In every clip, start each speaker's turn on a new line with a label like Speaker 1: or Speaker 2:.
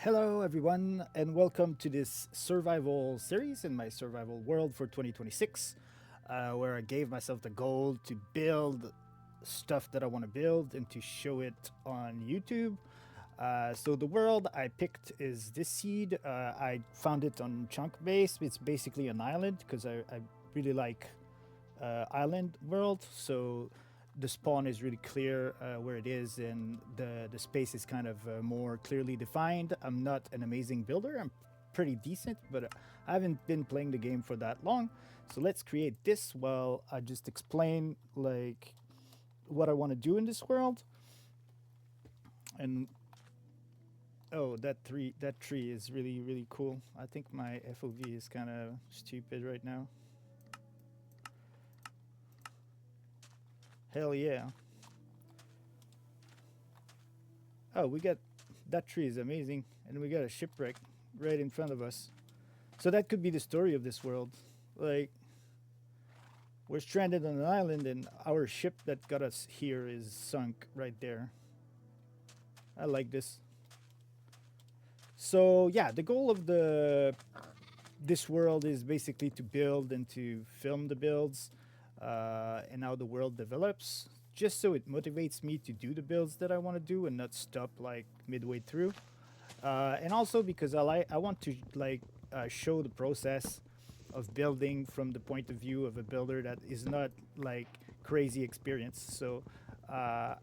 Speaker 1: Hello, everyone, and welcome to this survival series in my survival world for 2026, where I gave myself the goal to build stuff that I want to build and to show it on YouTube. So the world I picked is this seed. I found it on Chunk Base. It's basically an island because I really like island world. So the spawn is really clear where it is, and the space is kind of more clearly defined. I'm not an amazing builder. I'm pretty decent, but I haven't been playing the game for that long. So let's create this while I just explain like what I want to do in this world. And oh, that tree is really cool. I think my FOV is kind of stupid right now. Hell yeah. Oh, we got that tree is amazing, and we got a shipwreck right in front of us. So that could be the story of this world. Like we're stranded on an island, and our ship that got us here is sunk right there. I like this. So yeah, the goal of the this world is basically to build and to film the builds and how the world develops, just so it motivates me to do the builds that I want to do and not stop like midway through. And also because I want to like show the process of building from the point of view of a builder that is not like crazy experience. So uh,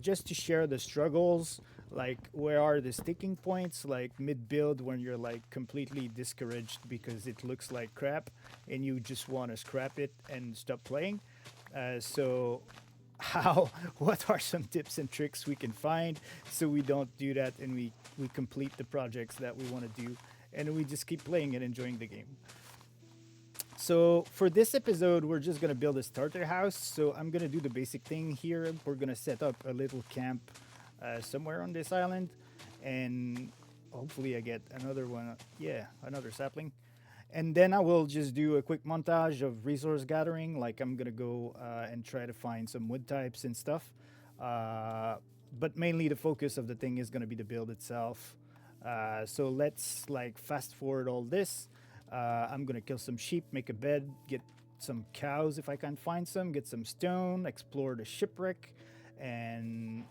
Speaker 1: just to share the struggles, like where are the sticking points, like mid build when you're like completely discouraged because it looks like crap and you just want to scrap it and stop playing. So how what are some tips and tricks we can find so we don't do that and we complete the projects that we want to do and we just keep playing and enjoying the game. So for this episode, we're just gonna build a starter house. So I'm gonna do the basic thing here. We're gonna set up a little camp somewhere on this island, and hopefully I get another one. Yeah, another sapling. And then I will just do a quick montage of resource gathering. Like I'm gonna go and try to find some wood types and stuff. Uh, but mainly the focus of the thing is gonna be the build itself. So let's like fast forward all this. I'm gonna kill some sheep, make a bed, get some cows if I can find some, get some stone, explore the shipwreck, and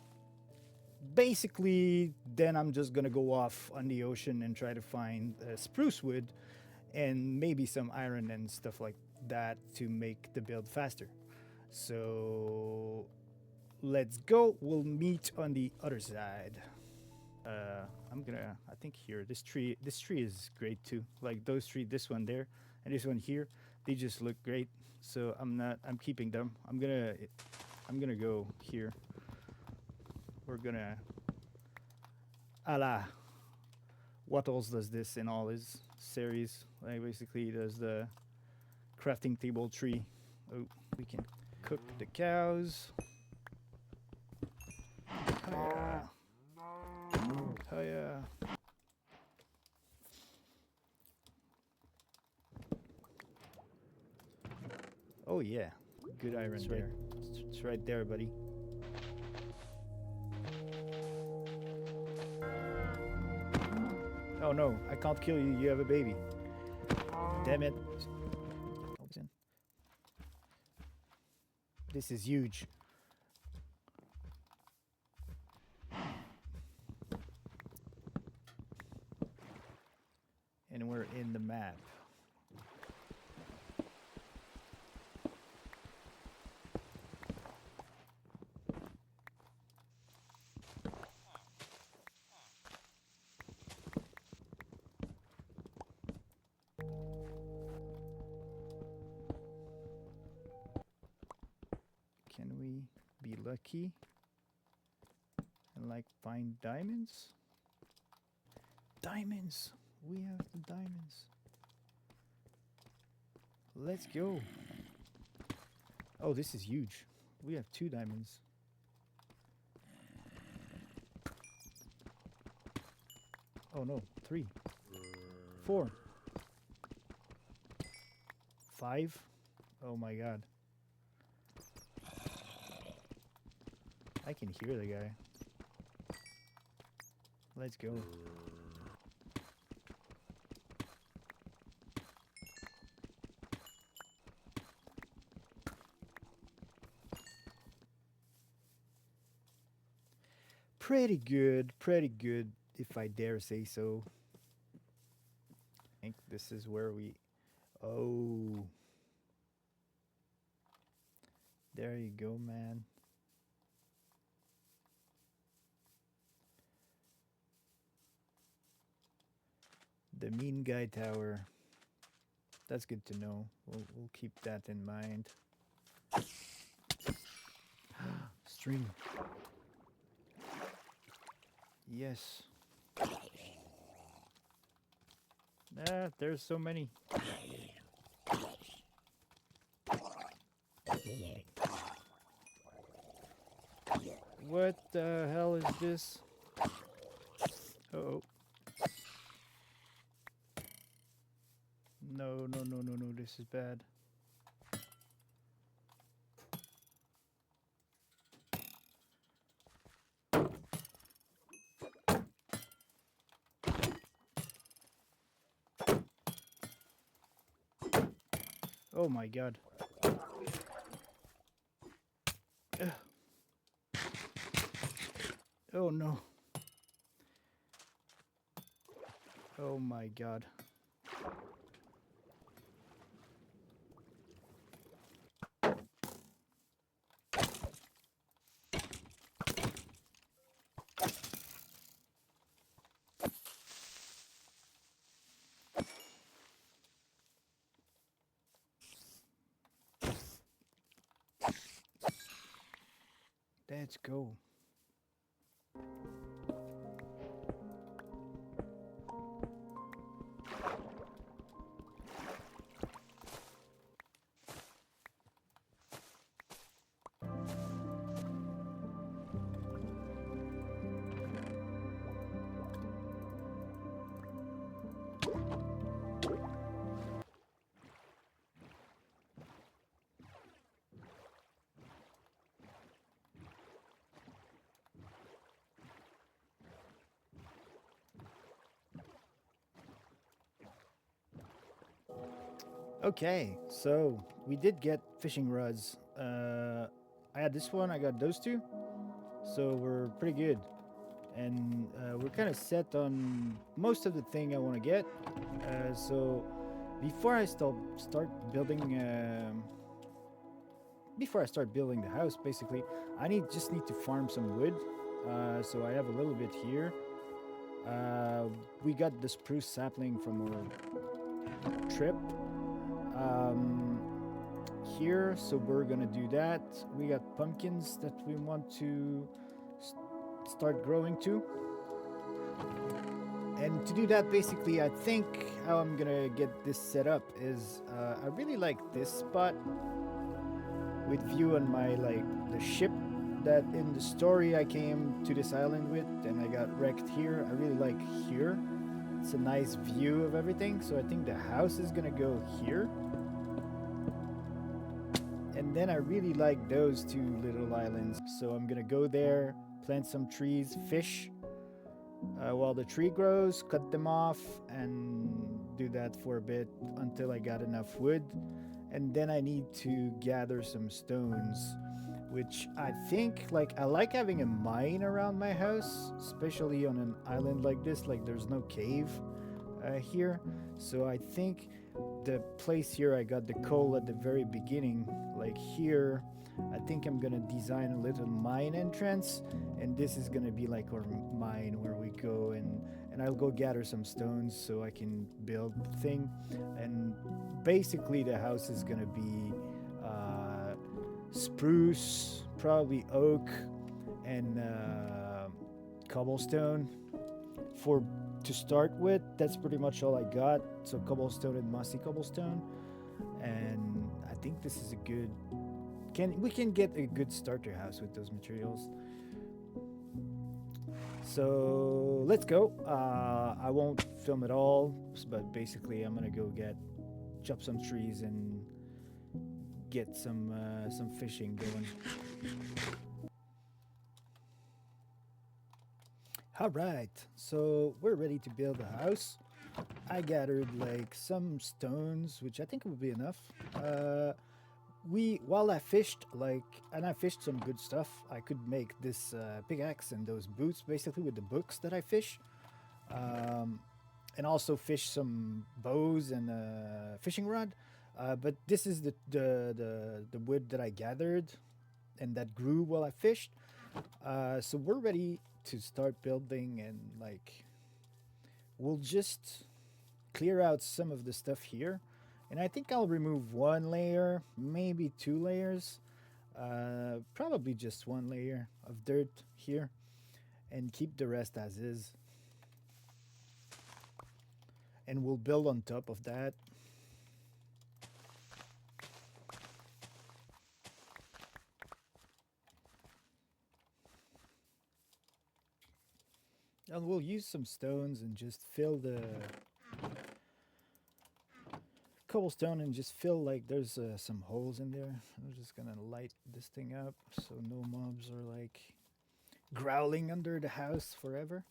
Speaker 1: basically then I'm just gonna go off on the ocean and try to find spruce wood and maybe some iron and stuff like that to make the build faster. So let's go. We'll meet on the other side. I'm gonna. I think here this tree. This tree is great too. Like those three. This one there, and this one here. They just look great. So I'm not. I'm keeping them. I'm gonna. I'm gonna go here. We're gonna. A la. What else does this in all his series? Like basically, does the crafting table tree. Oh, we can cook the cows. Oh yeah. Oh yeah. Oh yeah. Good iron
Speaker 2: It's
Speaker 1: there. It's right there, buddy. Oh no, I can't kill you. You have a baby. Damn it. Listen, this is huge. And we're in the map. Can we be lucky and like find diamonds? Diamonds! We have the diamonds. Let's go. Oh, this is huge. We have 2 diamonds. Oh no, 3, 4, 5. Oh my god. I can hear the guy. Let's go. Pretty good, if I dare say so. I think this is where we. Oh, there you go, man. The mean guy tower. That's good to know. We'll keep that in mind. String. Yes. Ah, there's so many. What the hell is this? Oh. No, no, no, no, no. This is bad. Oh my god. Ugh. Oh no. Oh my god. Let's go. Okay, so we did get fishing rods. I had this one, I got those two, so we're pretty good. And we're kind of set on most of the thing I want to get. So before I start building, before I start building the house, basically, just need to farm some wood. So I have a little bit here. Uh, we got the spruce sapling from our trip um, here, so we're gonna do that. We got pumpkins that we want to start growing too. And to do that, basically, I think how I'm gonna get this set up is I really like this spot with view on my the ship that in the story I came to this island with, and I got wrecked here. I really like here. It's a nice view of everything. So I think the house is gonna go here. And then I really like those two little islands. So I'm gonna go there, plant some trees, fish while the tree grows, cut them off, and do that for a bit until I got enough wood. And then I need to gather some stones, which I think I like having a mine around my house, especially on an island like this. Like there's no cave here, so I think the place here I got the coal at the very beginning, like here. I think I'm gonna design a little mine entrance, and this is gonna be like our mine where we go and I'll go gather some stones so I can build the thing. And basically the house is gonna be spruce, probably oak, and cobblestone for to start with. That's pretty much all I got. So cobblestone and mossy cobblestone, and I think this is a good. We can get a good starter house with those materials. So let's go. I won't film it all, but basically I'm gonna go chop some trees and get some fishing going. All right, so we're ready to build a house. I gathered like some stones, which I think will be enough. We while I fished and I fished some good stuff. I could make this pickaxe and those boots basically with the books that I fish, um, and also fish some bows and fishing rod. But this is the wood that I gathered and that grew while I fished. So we're ready to start building, and like we'll just clear out some of the stuff here. And I think I'll remove one layer, maybe two layers, probably just one layer of dirt here, and keep the rest as is. And we'll build on top of that. And we'll use some stones and just fill the cobblestone and just fill like there's some holes in there. I'm just gonna light this thing up so no mobs are like growling under the house forever.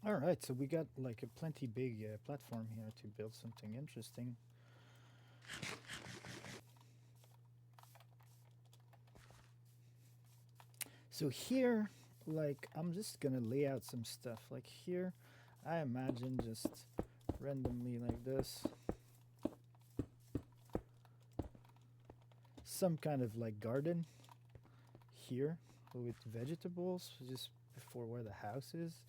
Speaker 1: All right, so we got like a plenty big platform here to build something interesting. So here, like I'm just gonna lay out some stuff. Like here, I imagine just randomly like this, some kind of like garden here with vegetables just before where the house is.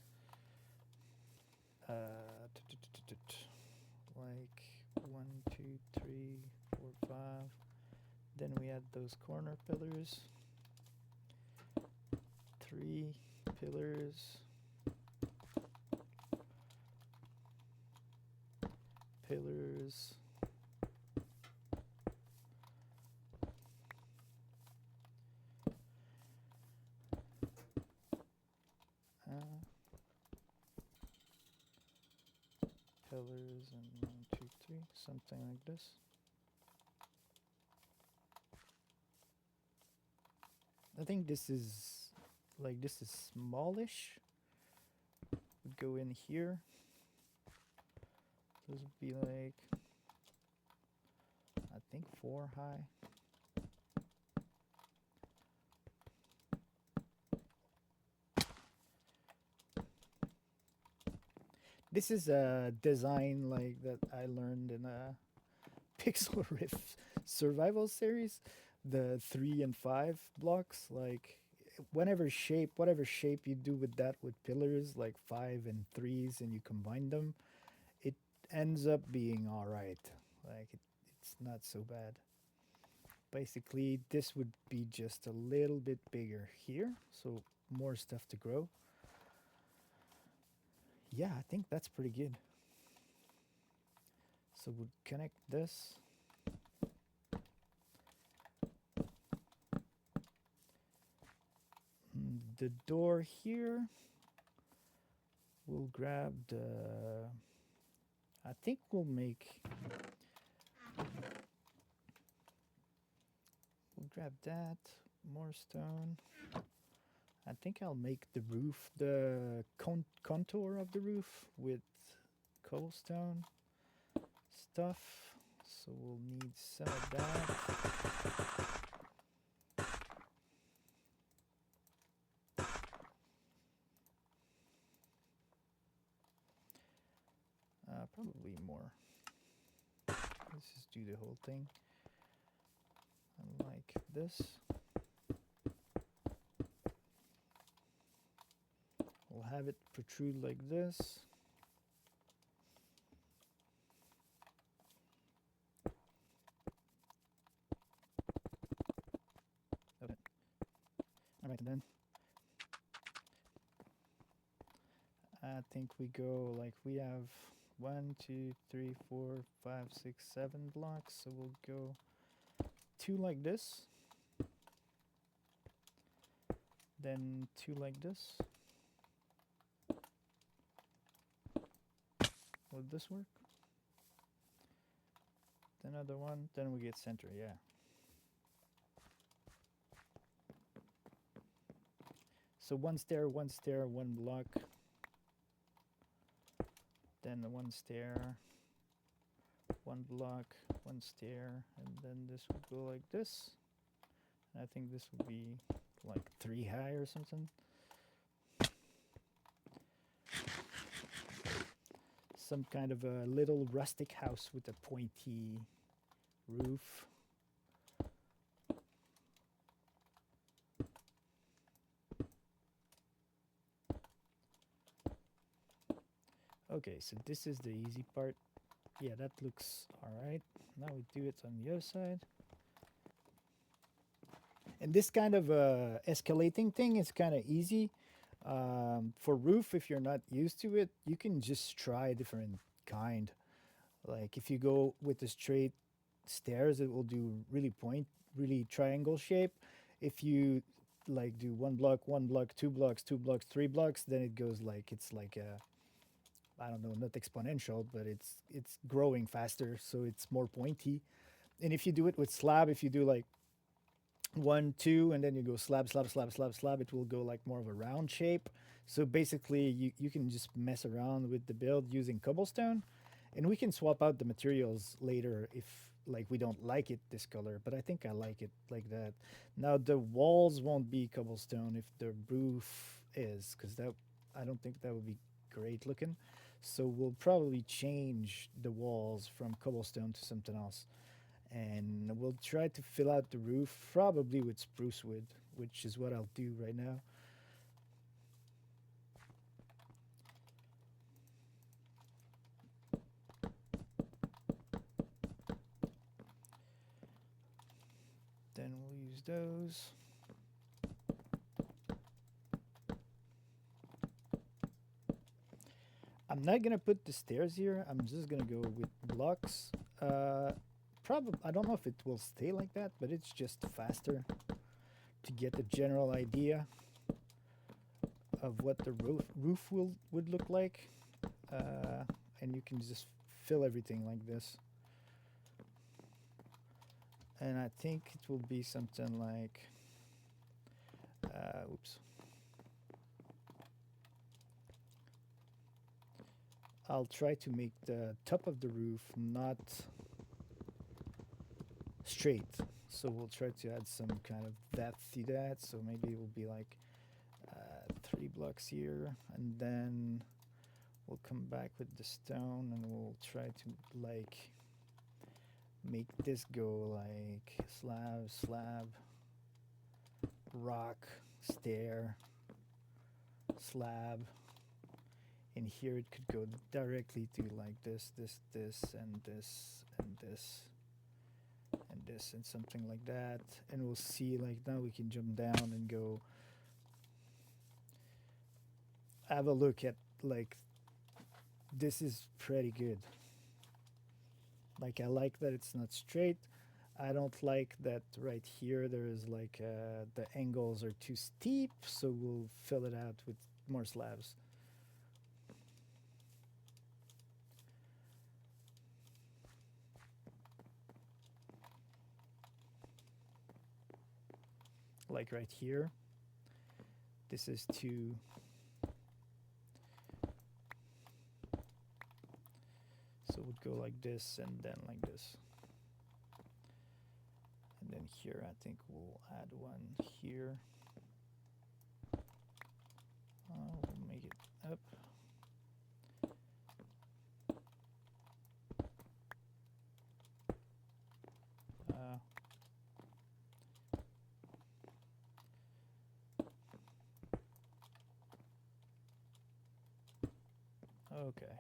Speaker 1: Like one, two, three, four, five. Then we add those corner pillars. Three pillars. Pillars. Pillars and one, two, three, something like this. I think this is smallish. Would go in here. Those would be like I think 4 high. This is a design like that I learned in a Pixel Rift survival series. The 3 and 5 blocks, like whatever shape you do with that with pillars, like 5 and 3s, and you combine them, it ends up being all right. Like it's not so bad. Basically, this would be just a little bit bigger here, so more stuff to grow. Yeah, I think that's pretty good. So we'll connect this. The door here, we'll grab the, I think we'll grab that, more stone. I think I'll make the roof, the contour of the roof with cobblestone stuff. So we'll need some of that. Probably more. Let's just do the whole thing. Like this. We'll have it protrude like this. All right, and then I think we go like we have one, two, three, four, five, six, 7 blocks. So we'll go 2 like this, then 2 like this. Would this work? Another one, then we get center, yeah. So 1 stair, 1 stair, 1 block. Then 1 stair, 1 block, 1 stair, and then this would go like this. And I think this would be like 3 high or something. Some kind of a little rustic house with a pointy roof. Okay, so this is the easy part. Yeah, that looks alright. Now we do it on the other side. And this kind of escalating thing is kind of easy. For roof, if you're not used to it, you can just try a different kind. Like if you go with the straight stairs, it will do really triangle shape. If you like do 1 block, 1 block, 2 blocks, 2 blocks, 3 blocks, then it goes like it's like a, I don't know, not exponential, but it's growing faster, so it's more pointy. And if you do it with slab, if you do like 1, 2, and then you go slab, slab, slab, slab, slab, it will go like more of a round shape. So basically, you can just mess around with the build using cobblestone, and we can swap out the materials later if like we don't like it this color. But I think I like it like that. Now the walls won't be cobblestone if the roof is, because that I don't think that would be great looking. So we'll probably change the walls from cobblestone to something else, and we'll try to fill out the roof probably with spruce wood, which is what I'll do right now. Then we'll use those. I'm not gonna put the stairs here. I'm just gonna go with blocks. Probably I don't know if it will stay like that, but it's just faster to get the general idea of what the roof would look like, and you can just fill everything like this. And I think it will be something like, oops. I'll try to make the top of the roof not straight. So we'll try to add some kind of depth to that. So maybe it will be like 3 blocks here, and then we'll come back with the stone, and we'll try to like make this go like slab, slab, rock, stair, slab. And here it could go directly to like this, and this, and this, and this, and something like that. And we'll see, like now we can jump down and go have a look at, like, this is pretty good. Like, I like that it's not straight. I don't like that right here there is like the angles are too steep, so we'll fill it out with more slabs. Like right here, this is too. So it would go like this and then like this. And then here I think we'll add one here. We'll make it up. Okay.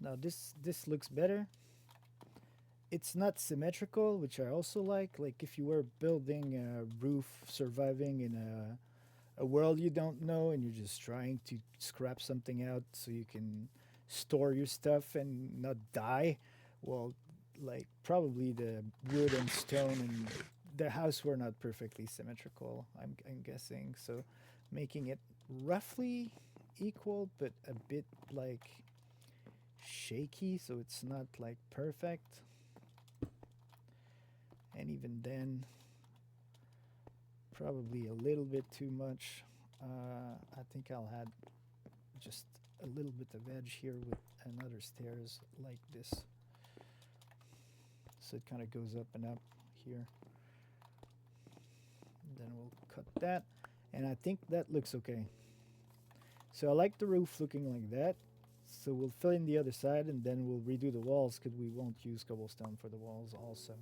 Speaker 1: Now this looks better. It's not symmetrical, which I also like. Like if you were building a roof, surviving in a world you don't know, and you're just trying to scrap something out so you can store your stuff and not die. Well, like probably the wood and stone and the house were not perfectly symmetrical. I'm guessing so, making it roughly equal, but a bit like shaky, so it's not like perfect. And even then, probably a little bit too much. I think I'll add just a little bit of edge here with another stairs like this. So it kind of goes up and up here. Then we'll cut that. And I think that looks okay. So I like the roof looking like that. So we'll fill in the other side and then we'll redo the walls because we won't use cobblestone for the walls also.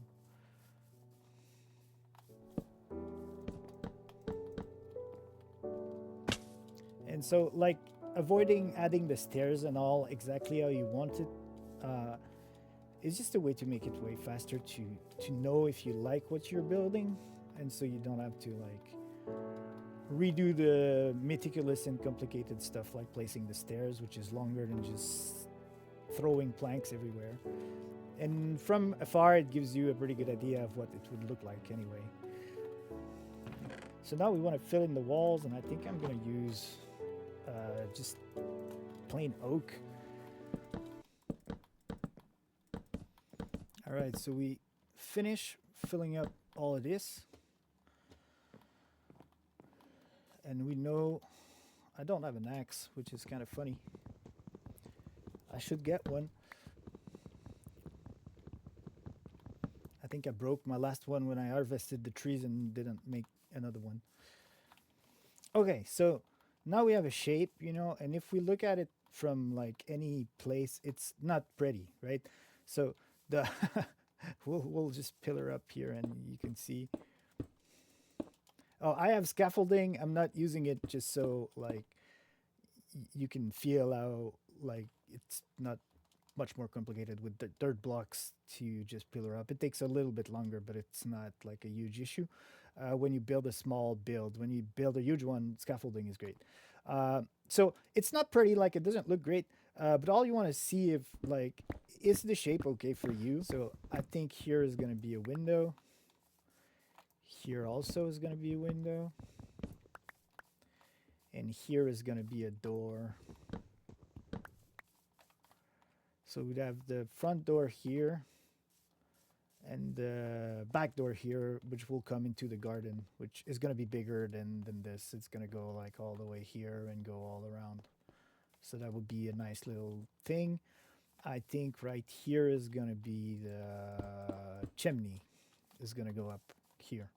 Speaker 1: And so, like, avoiding adding the stairs and all exactly how you want it is just a way to make it way faster to know if you like what you're building, and so you don't have to like redo the meticulous and complicated stuff like placing the stairs, which is longer than just throwing planks everywhere. And from afar, it gives you a pretty good idea of what it would look like anyway. So now we want to fill in the walls, and I think I'm going to use just plain oak. All right, so we finish filling up all of this. And we know I don't have an axe, which is kind of funny. I should get one. I think I broke my last one when I harvested the trees and didn't make another one. Okay, so now we have a shape, you know, and if we look at it from like any place, it's not pretty, right? So the we'll just pillar up here and you can see. Oh, I have scaffolding. I'm not using it just so like you can feel how like it's not much more complicated with the dirt blocks to just pillar up. It takes a little bit longer, but it's not like a huge issue. When you build a small build, when you build a huge one, scaffolding is great. So it's not pretty, like it doesn't look great, but all you want to see if like is the shape okay for you. So I think here is going to be a window. Here also is going to be a window. And here is going to be a door. So we'd have the front door here and the back door here, which will come into the garden, which is going to be bigger than this. It's going to go like all the way here and go all around. So that would be a nice little thing. I think right here is going to be the chimney is going to go up here.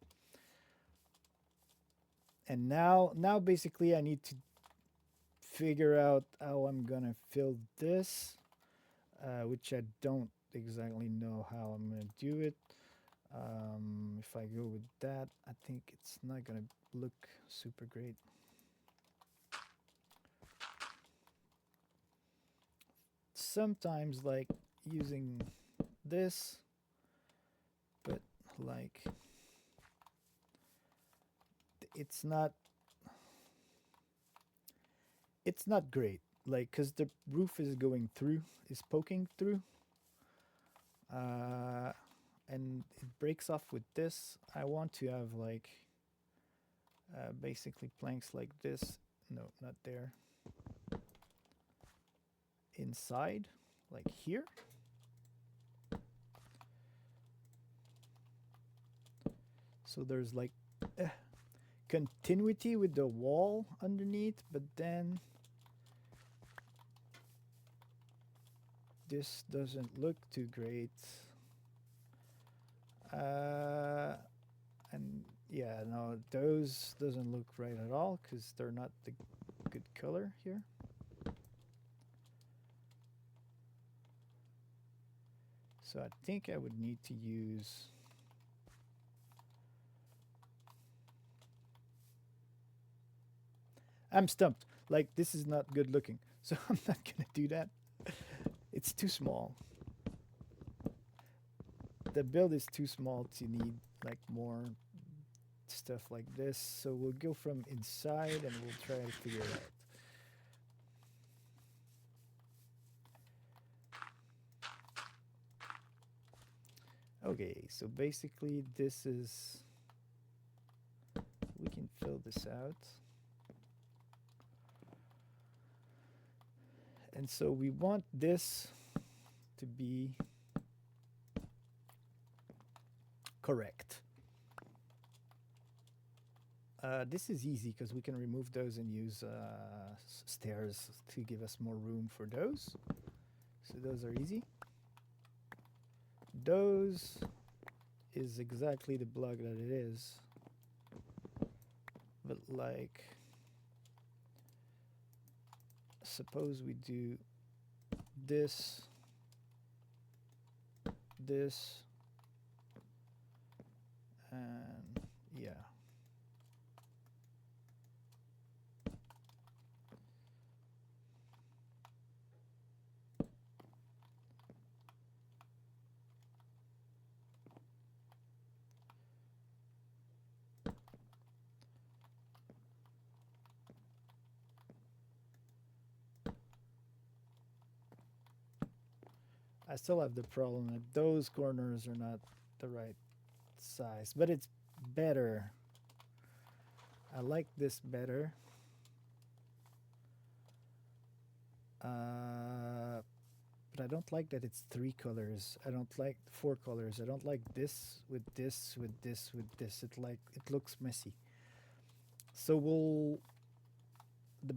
Speaker 1: And now basically I need to figure out how I'm going to fill this, which I don't exactly know how I'm going to do it. If I go with that, I think it's not going to look super great. Sometimes like using this, but like it's not great, like because the roof is going through, is poking through, and it breaks off with this. I want to have like basically planks like this. No, not there. Inside, like here. So there's like continuity with the wall underneath, but then this doesn't look too great. And yeah, no, those doesn't look right at all because they're not the good color here. So I think I would need to use I'm stumped. Like this is not good looking. So I'm not gonna do that. It's too small. The build is too small to need like more stuff like this. So we'll go from inside and we'll try to figure it out. Okay, so basically this is, we can fill this out. And so we want this to be correct. This is easy because we can remove those and use stairs to give us more room for those. So those are easy. Those is exactly the block that it is. But like, suppose we do this, this, and yeah. I still have the problem that those corners are not the right size, but it's better. I like this better. But I don't like that it's 3 colors. I don't like 4 colors. I don't like this with this with this with this. It looks messy. So the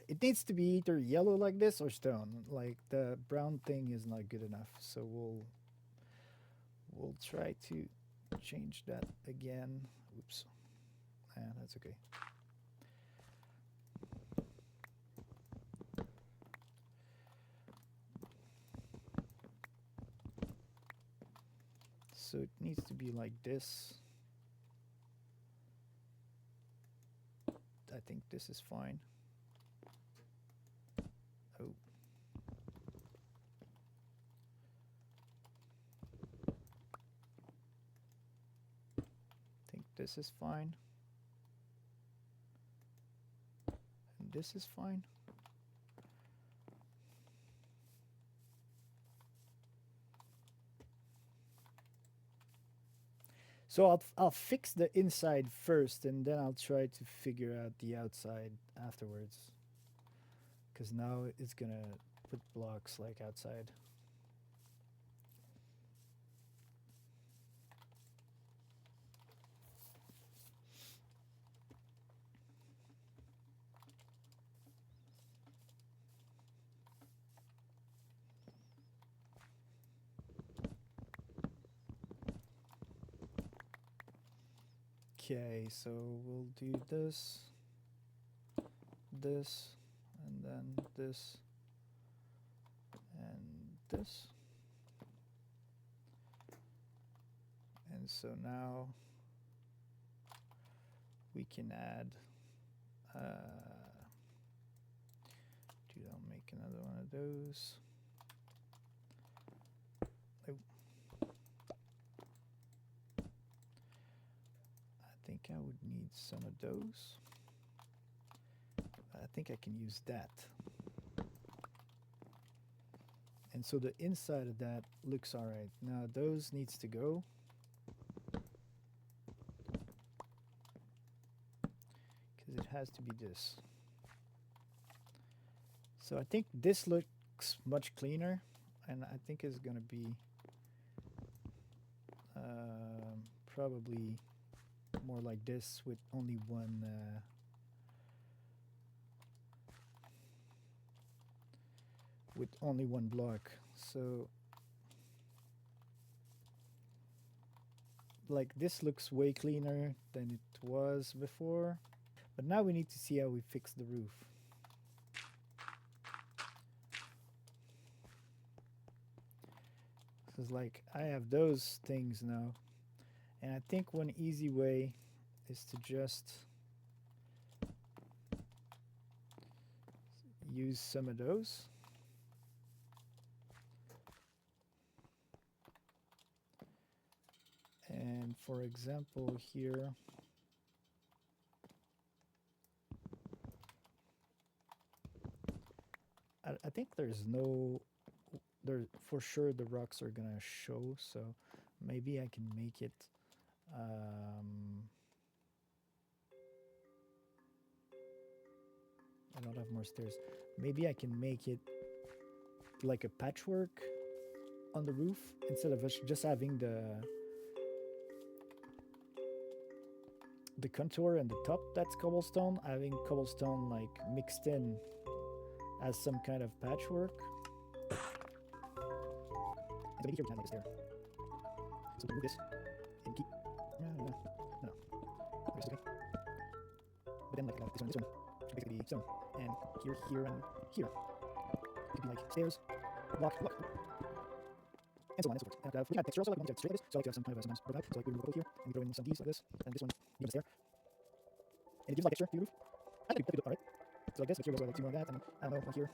Speaker 1: it needs to be either yellow like this or stone. Like the brown thing is not good enough. So we'll try to change that again. Oops. That's okay. So it needs to be like this. I think this is fine. Oh. I think this is fine. And this is fine. So I'll fix the inside first, and then I'll try to figure out the outside afterwards. Because now it's gonna put blocks like outside. Okay, so we'll do this, this, and then this, and this. And so now we can add, I'll make another one of those. Oh. I think I would need some of those. I think I can use that. And so the inside of that looks all right. Now those needs to go. Because it has to be this. So I think this looks much cleaner, and I think it's going to be probably more like this with only one block. So like this looks way cleaner than it was before, but now we need to see how we fix the roof. Because like I have those things now, and I think one easy way is to just use some of those. And for example, here, I think there's no there for sure the rocks are gonna show, so maybe I can make it um, I don't have more stairs. Maybe I can make it like a patchwork on the roof instead of us just having the contour and the top that's cobblestone, having cobblestone like mixed in as some kind of patchwork. And maybe here we can have like a stair. So we move this and keep. No. This is okay. But then like this one should basically be stone. And here, here, and here. It could be like stairs, block, and so on and so forth. And we had texture also, like we want to have straight like this, so I like to have some kind of sometimes provide. So like we remove a couple here, and we throw in some of these like this, and this one even a stair. And it gives like texture to your roof. I think that'd be alright. So like this, like here goes like two more of that, and then, I don't know, like here,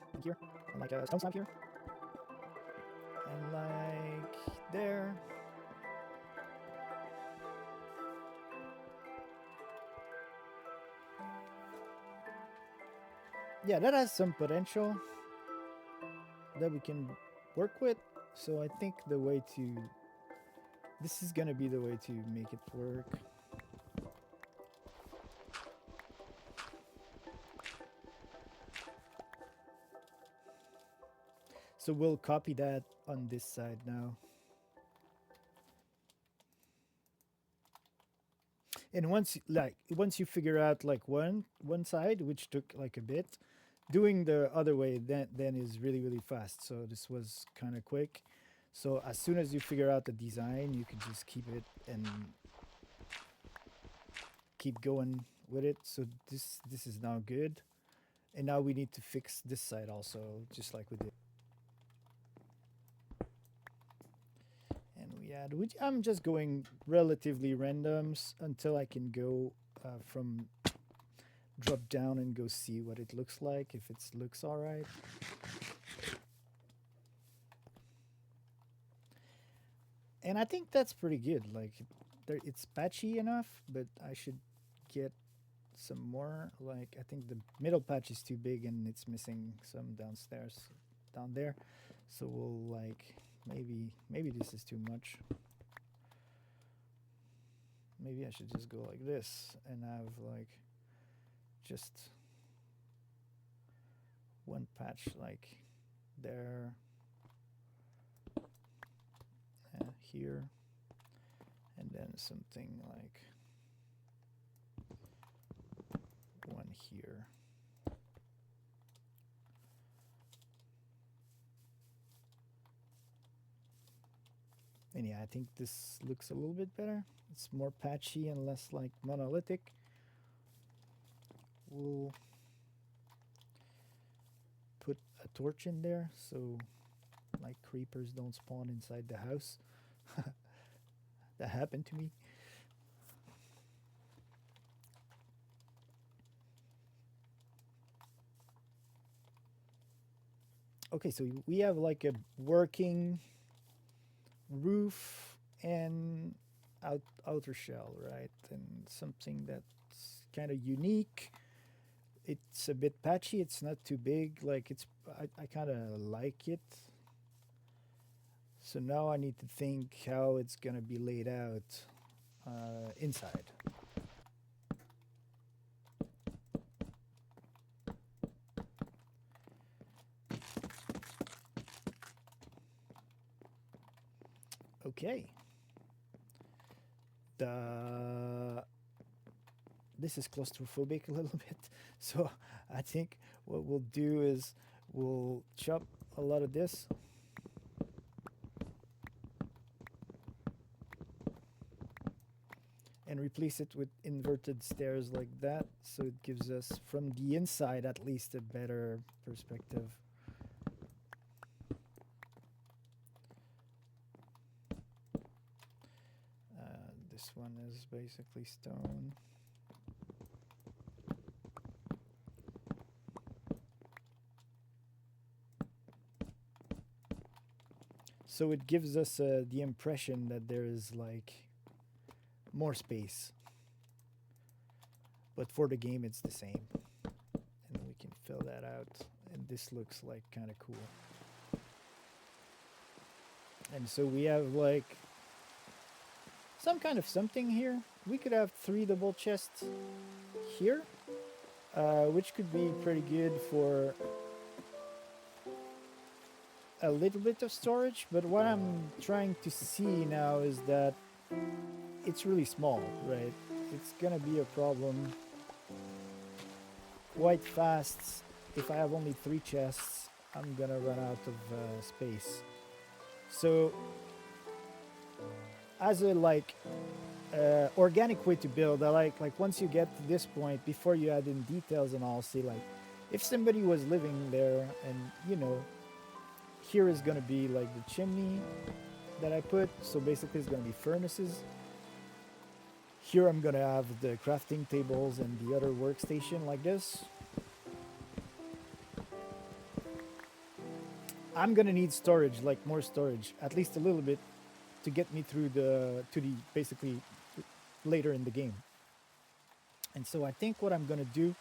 Speaker 1: and like a stone slab here. And like there. Yeah, that has some potential that we can work with. So I think the way to this is gonna be the way to make it work. So we'll copy that on this side now. And once you figure out like one side, which took like a bit, doing the other way then is really fast. So this was kind of quick. So as soon as you figure out the design, you can just keep it and keep going with it. So this is now good. And now we need to fix this side also, just like we did. And we add, which I'm just going relatively randoms until I can go from drop down and go see what it looks like, if it looks all right. And I think that's pretty good. Like, it's patchy enough, but I should get some more. Like, I think the middle patch is too big and it's missing some down there. So we'll like maybe this is too much. Maybe I should just go like this and have like just one patch like there, here, and then something like one here. And yeah, I think this looks a little bit better. It's more patchy and less like monolithic. We'll put a torch in there so like creepers don't spawn inside the house. That happened to me. Okay, so we have like a working roof and outer shell, right? And something that's kind of unique. It's a bit patchy. It's not too big. Like I kind of like it. So now I need to think how it's gonna be laid out inside. Okay. This is claustrophobic a little bit, so I think what we'll do is we'll chop a lot of this. And replace it with inverted stairs like that, so it gives us from the inside at least a better perspective. This one is basically stone. So it gives us the impression that there is like more space. But for the game, it's the same. And we can fill that out. And this looks like kind of cool. And so we have like some kind of something here. We could have 3 double chests here, which could be pretty good for a little bit of storage. But what I'm trying to see now is that it's really small, right? It's gonna be a problem quite fast. If I have only 3 chests, I'm gonna run out of space. So as a organic way to build, I like once you get to this point, before you add in details and all, say like if somebody was living there, and here is gonna be like the chimney that I put. So basically it's gonna be furnaces. Here I'm gonna have the crafting tables and the other workstation like this. I'm gonna need storage, like more storage, at least a little bit, to get me through to the basically later in the game. And so I think what I'm gonna do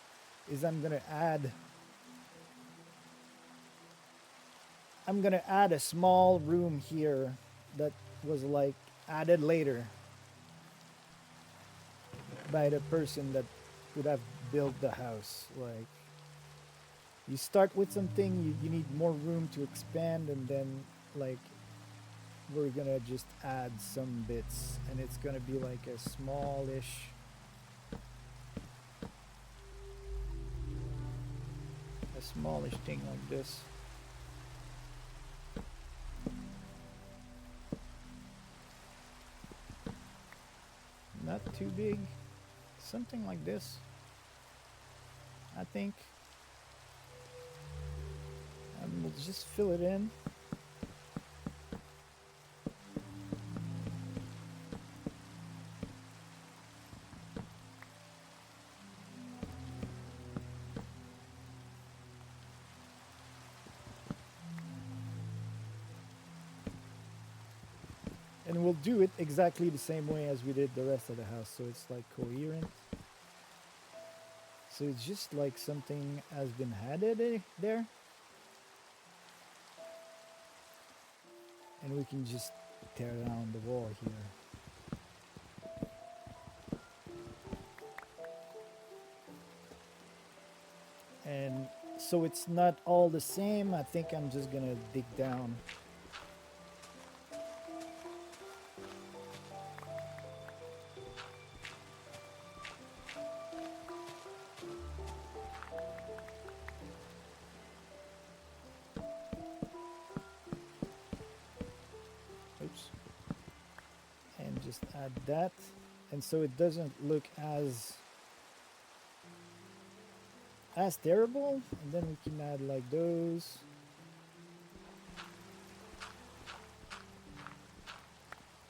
Speaker 1: is I'm gonna add a small room here that was like added later by the person that would have built the house. Like, you start with something, you need more room to expand, and then like we're gonna just add some bits, and it's gonna be like a smallish thing like this. Not too big, something like this, I think. And we'll just fill it in. And we'll do it exactly the same way as we did the rest of the house, so it's like coherent. So it's just like something has been added there. And we can just tear down the wall here. And so it's not all the same. I think I'm just gonna dig down. And just add that, and so it doesn't look as terrible. And then we can add like those,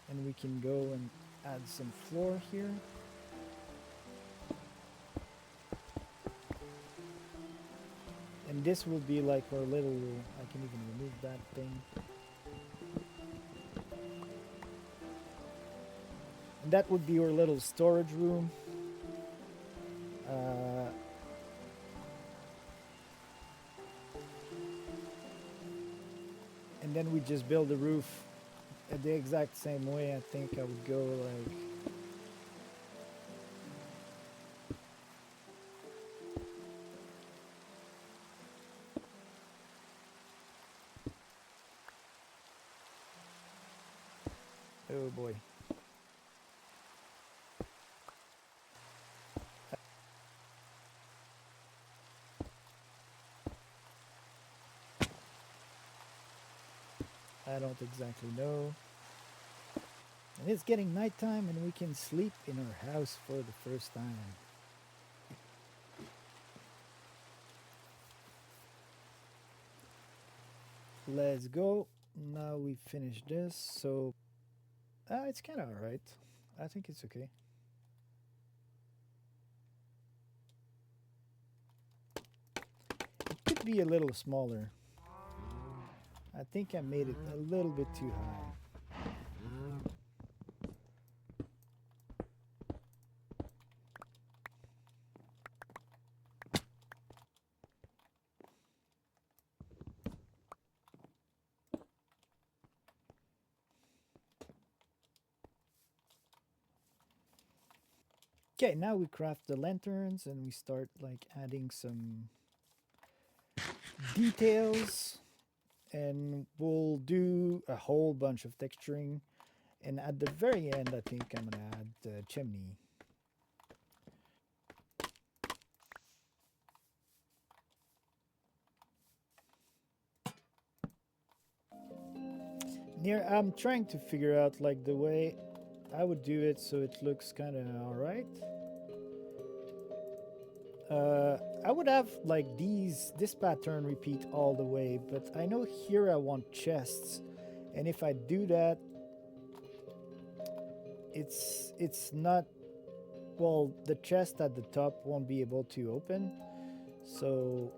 Speaker 1: and we can go and add some floor here. And this will be like our little, I can even remove that thing. And that would be our little storage room. And then we just build the roof the exact same way. I think I would go like oh boy. I don't exactly know. And it's getting nighttime and we can sleep in our house for the first time. Let's go. Now we finished this, so it's kind of alright. I think it's okay. It could be a little smaller. I think I made it a little bit too high. Okay, now we craft the lanterns and we start like adding some details, and we'll do a whole bunch of texturing. And at the very end, I think I'm gonna add the chimney. Near, I'm trying to figure out like the way I would do it so it looks kind of alright. I would have like this pattern repeat all the way, but I know here I want chests, and if I do that, it's not, well, the chest at the top won't be able to open, so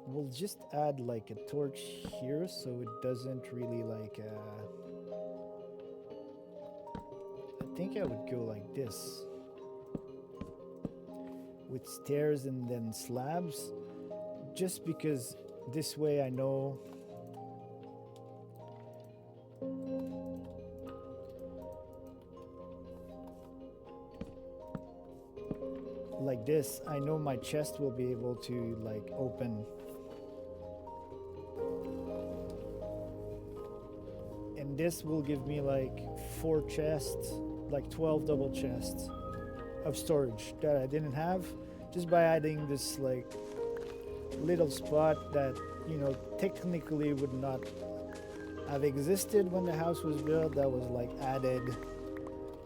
Speaker 1: we'll just add like a torch here so it doesn't really like I think I would go like this with stairs and then slabs, just because this way I know like this, I know my chest will be able to like open. And this will give me like 4 chests, like 12 double chests of storage that I didn't have, just by adding this like little spot that, you know, technically would not have existed when the house was built. That was like added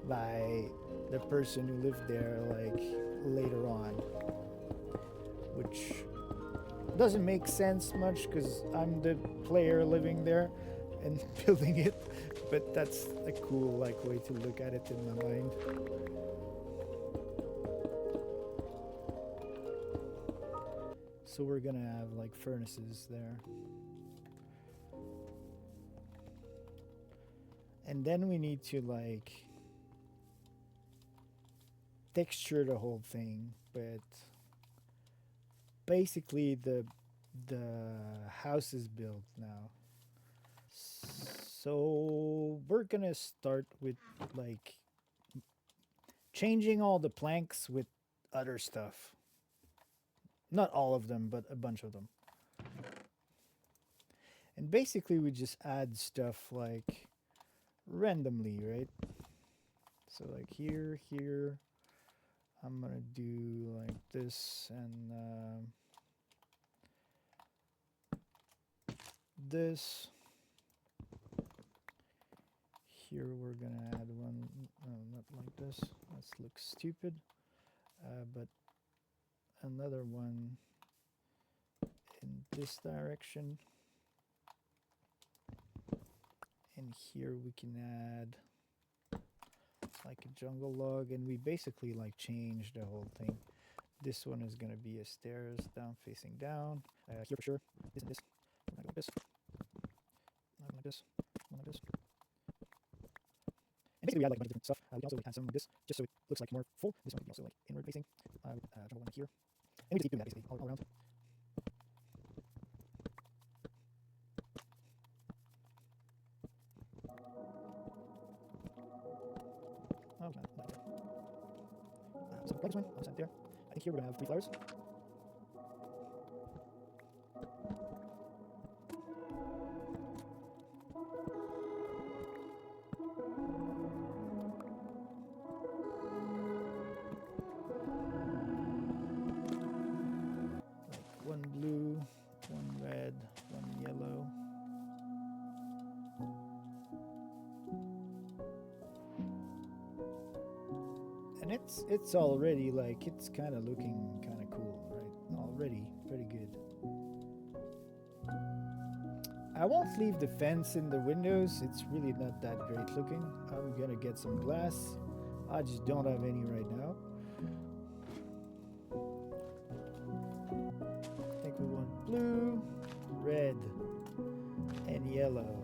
Speaker 1: by the person who lived there like later on, which doesn't make sense much because I'm the player living there and building it, but that's a cool like way to look at it in my mind. So we're gonna have like furnaces there. And then we need to like texture the whole thing, but basically the house is built now. So we're gonna start with like changing all the planks with other stuff. Not all of them, but a bunch of them. And basically we just add stuff like randomly, right? So like here, I'm gonna do like this and this. Here we're gonna add one, no, not like this. That looks stupid. But another one in this direction. And here we can add like a jungle log, and we basically like change the whole thing. This one is gonna be a stairs down facing down. Here for sure. This and this. I'm gonna go like this. Not like this. Not like this. And basically we add like a bunch of different stuff. We can also like add some like this, just so it looks like more full. This one can be also like inward facing. Jungle one here. And we just keep doing that basically all around. Oh, not there. So like this one, I'll set it there. I think here we're gonna have 3 flowers. Like one blue, one red, one yellow. And it's already like, it's kind of looking kind of cool, right? Already pretty good. I won't leave the fence in the windows. It's really not that great looking. I'm gonna get some glass. I just don't have any right now. I think we want blue, red, and yellow.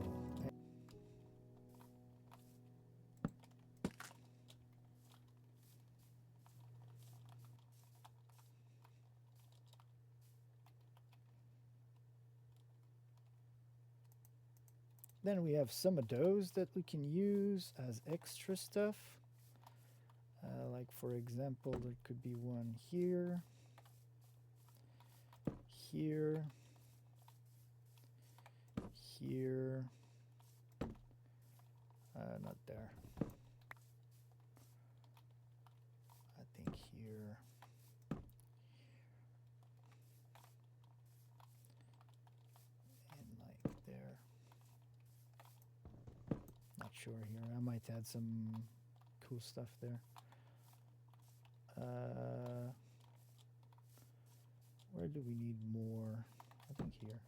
Speaker 1: Then we have some of those that we can use as extra stuff. Like for example, there could be one here, here, here, not there. I think here. And like there. Not sure here. I might add some cool stuff there. Where do we need more? I think here.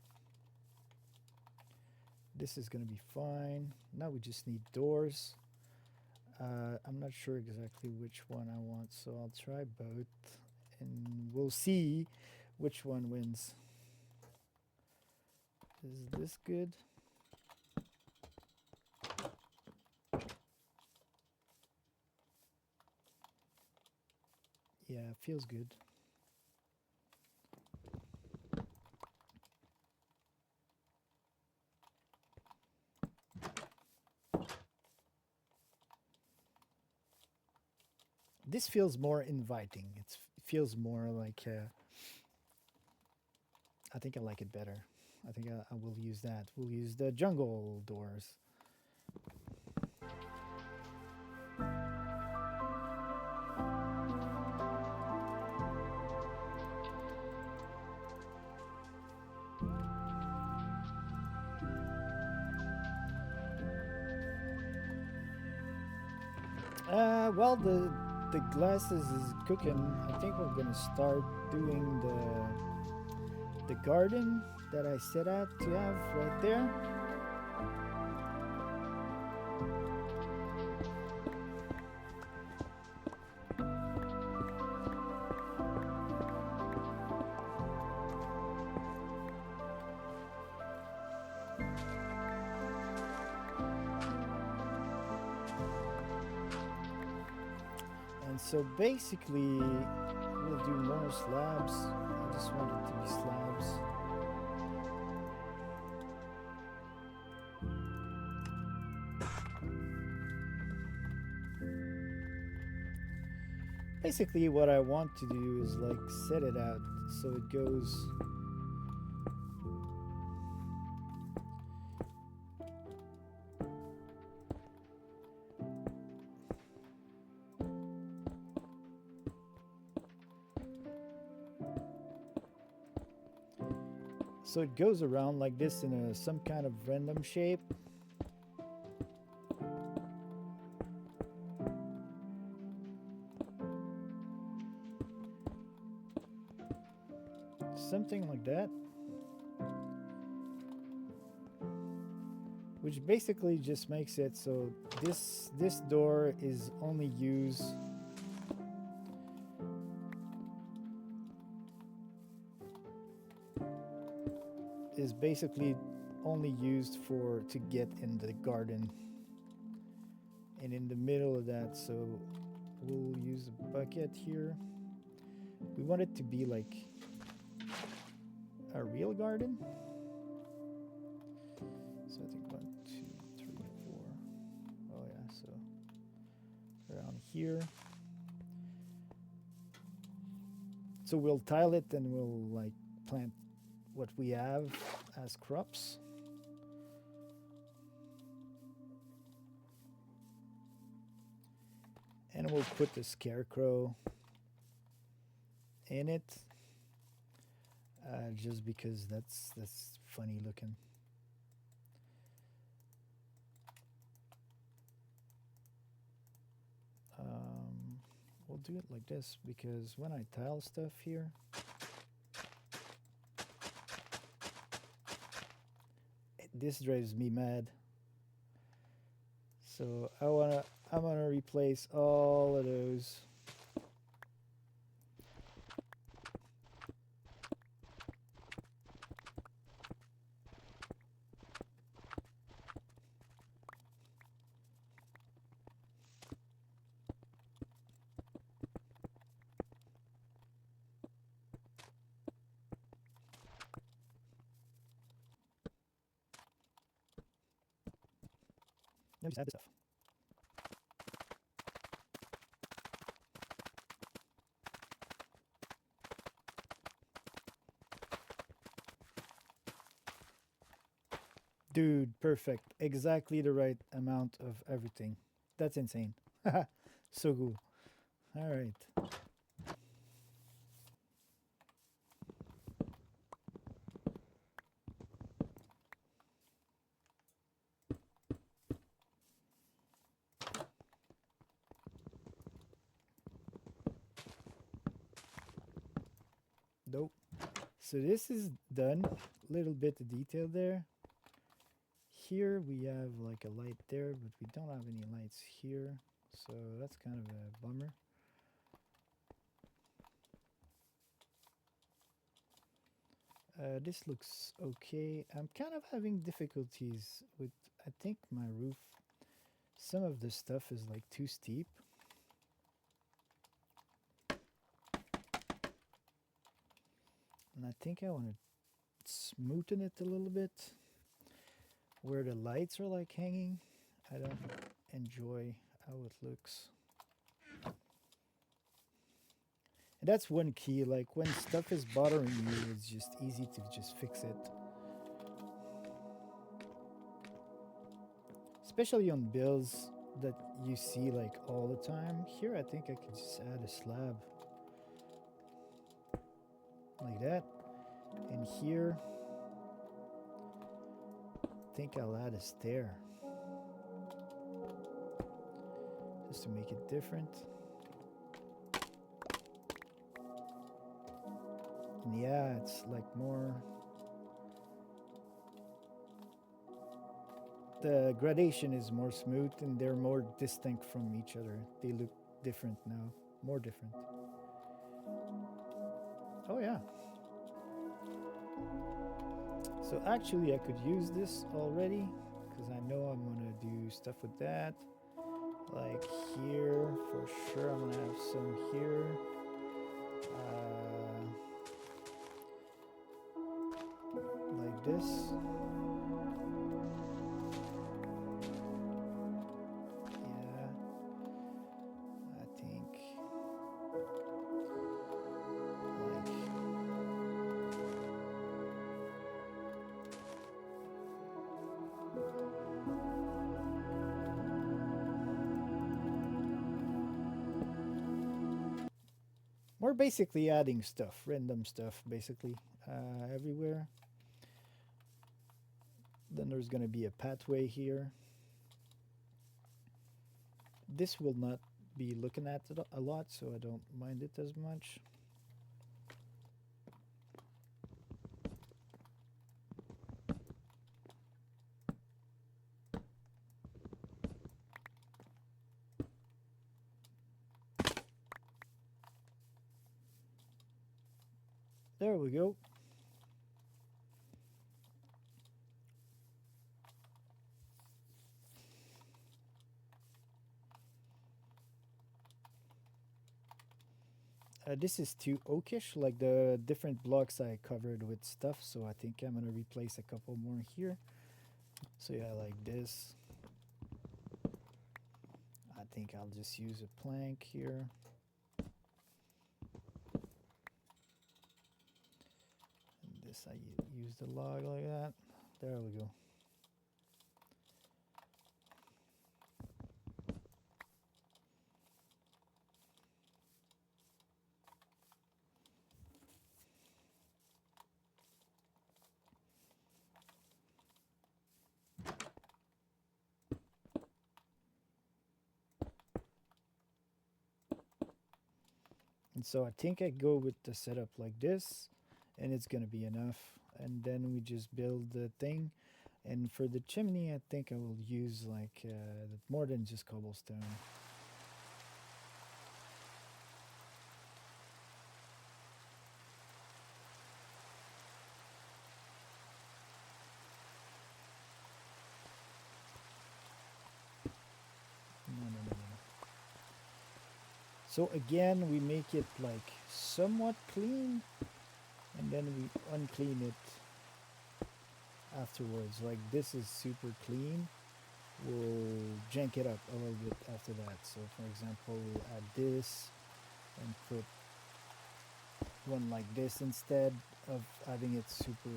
Speaker 1: This is going to be fine. Now we just need doors. I'm not sure exactly which one I want, so I'll try both. And we'll see which one wins. Is this good? Yeah, it feels good. This feels more inviting. It feels more like... I think I like it better. I think I will use that. We'll use the jungle doors. Well, the glasses is cooking. I think we're gonna start doing the garden that I set out to have right there. So basically, we'll do more slabs. I just want it to be slabs. Basically, what I want to do is like set it out so it goes. So it goes around like this in some kind of random shape. Something like that. Which basically just makes it so this door is only used is basically only used to get in the garden, and in the middle of that, so we'll use a bucket here. We want it to be like a real garden, so I think 1, 2, 3, 4. Oh yeah, so around here. So we'll tile it and we'll like plant what we have as crops. And we'll put the scarecrow in it, just because that's funny looking. We'll do it like this because when I tile stuff here, this drives me mad. So I'm gonna replace all of those. Now just add this stuff. Dude, perfect. Exactly the right amount of everything. That's insane. So cool. All right. Nope. So this is done. Little bit of detail there. Here we have like a light there, but we don't have any lights here. So that's kind of a bummer. This looks okay. I'm kind of having difficulties with, I think my roof, some of the stuff is like too steep. And I think I want to smoothen it a little bit. Where the lights are like hanging, I don't enjoy how it looks. And that's one key, like when stuff is bothering you, it's just easy to just fix it. Especially on builds that you see like all the time. Here I think I could just add a slab. Like that. And here, I think I'll add a stair. Just to make it different. And yeah, it's like more... The gradation is more smooth and they're more distinct from each other. They look different now. More different. Oh yeah. So actually I could use this already because I know I'm gonna do stuff with that. Like here, for sure I'm gonna have some here. Like this. Yeah, I think like we're basically adding stuff, random stuff, basically everywhere. Then there's going to be a pathway here. This will not be looking at it a lot, so I don't mind it as much. There we go. This is too oakish, like the different blocks I covered with stuff, so I think I'm gonna replace a couple more here. So yeah, like this. I think I'll just use a plank here. And this I use the log like that. There we go. And so I think I go with the setup like this, and it's gonna be enough. And then we just build the thing. And for the chimney, I think I will use like more than just cobblestone. No, no, no, no. So again, we make it like somewhat clean, and then we unclean it afterwards. Like this is super clean. We'll jank it up a little bit after that. So for example, we'll add this and put one like this instead of having it super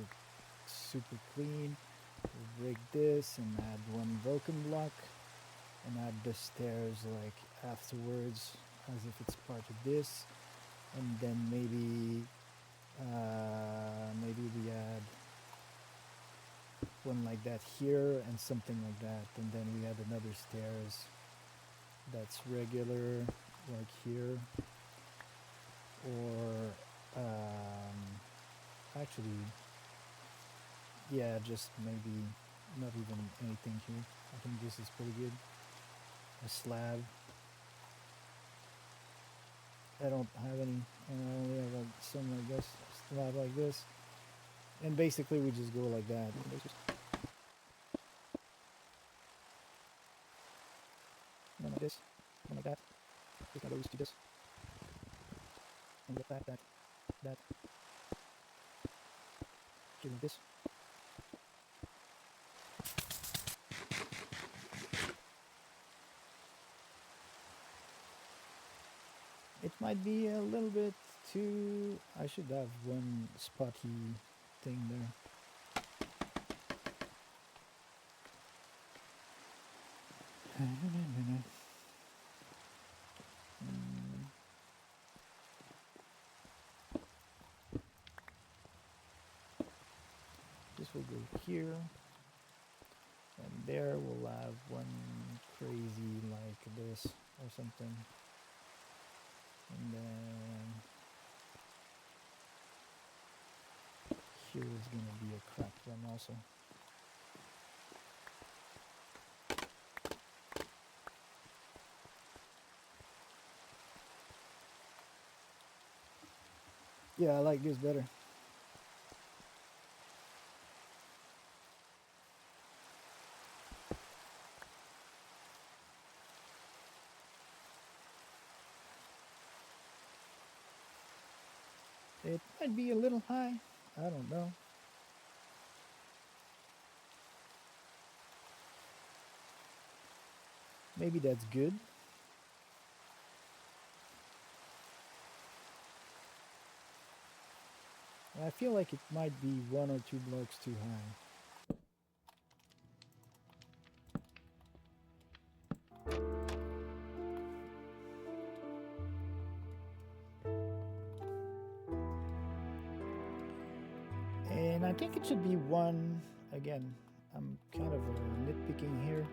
Speaker 1: clean. We'll break this and add one broken block and add the stairs like afterwards as if it's part of this. And then maybe we add one like that here and something like that, and then we add another stairs that's regular like here, or actually yeah, just maybe not even anything here. I think this is pretty good. A slab. I don't have any, and I only have like some like this, slab like this, and basically we just go like that. One like this, one like that. Just gotta do this, and get that, give me this. It might be a little bit too. I should have one spotty thing there. This will go here, and there we'll have one crazy like this or something, and then here is gonna be a crap one also. Yeah, I like this better. It might be a little high. I don't know. Maybe that's good. I feel like it might be 1 or 2 blocks too high. And I think it should be one. Again, I'm kind of nitpicking here.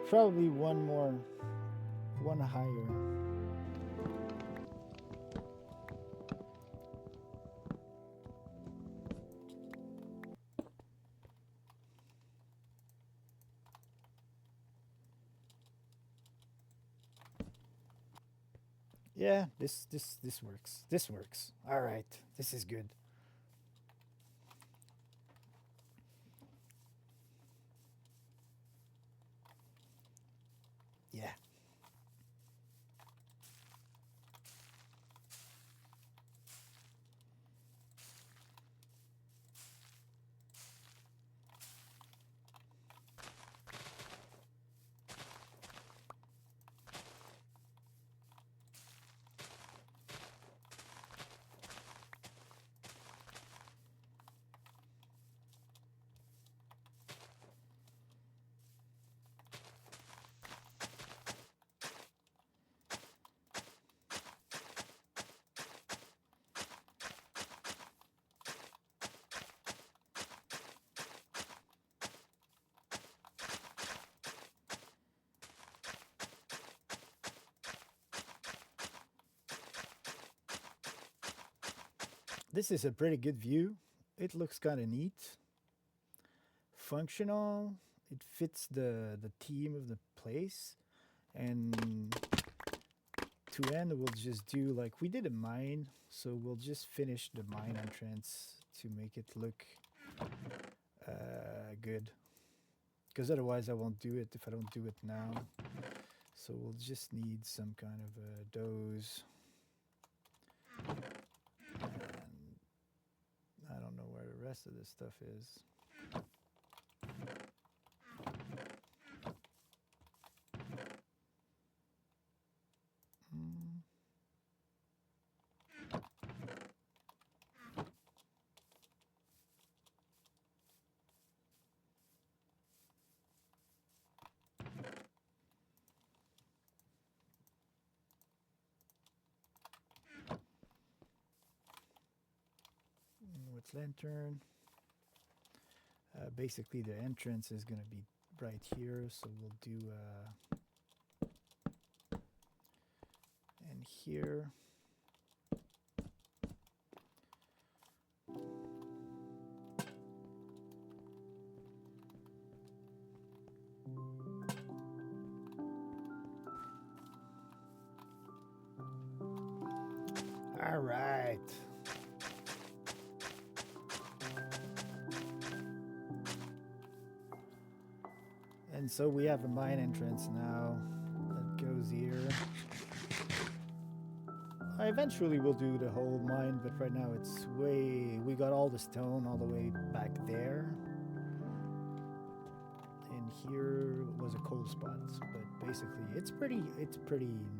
Speaker 1: Probably one more, one higher. Yeah, this works. This works. All right, this is good. Yeah. This is a pretty good view. It looks kind of neat, functional. It fits the theme of the place. And to end, we'll just do like we did a mine. So we'll just finish the mine entrance to make it look good. Because otherwise, I won't do it if I don't do it now. So we'll just need some kind of doors. And I don't know where the rest of this stuff is. Mm. lantern. Basically, the entrance is going to be right here, so we'll do and here. All right. And so we have a mine entrance now that goes here. I eventually will do the whole mine, but right now it's we got all the stone all the way back there. And here was a coal spot, but basically it's pretty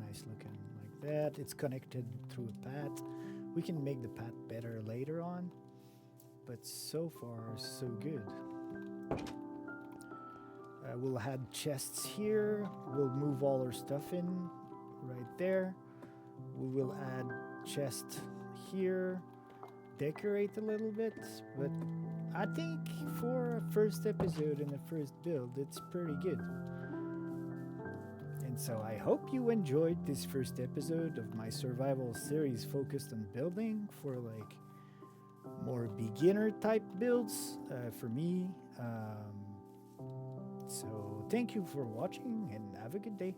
Speaker 1: nice looking like that. It's connected through a path. We can make the path better later on, but so far so good. We'll add chests here. We'll move all our stuff in right there. We will add chest here, decorate a little bit, but I think for a first episode and a first build, it's pretty good. And so I hope you enjoyed this first episode of my survival series focused on building for like more beginner type builds for me. So thank you for watching and have a good day.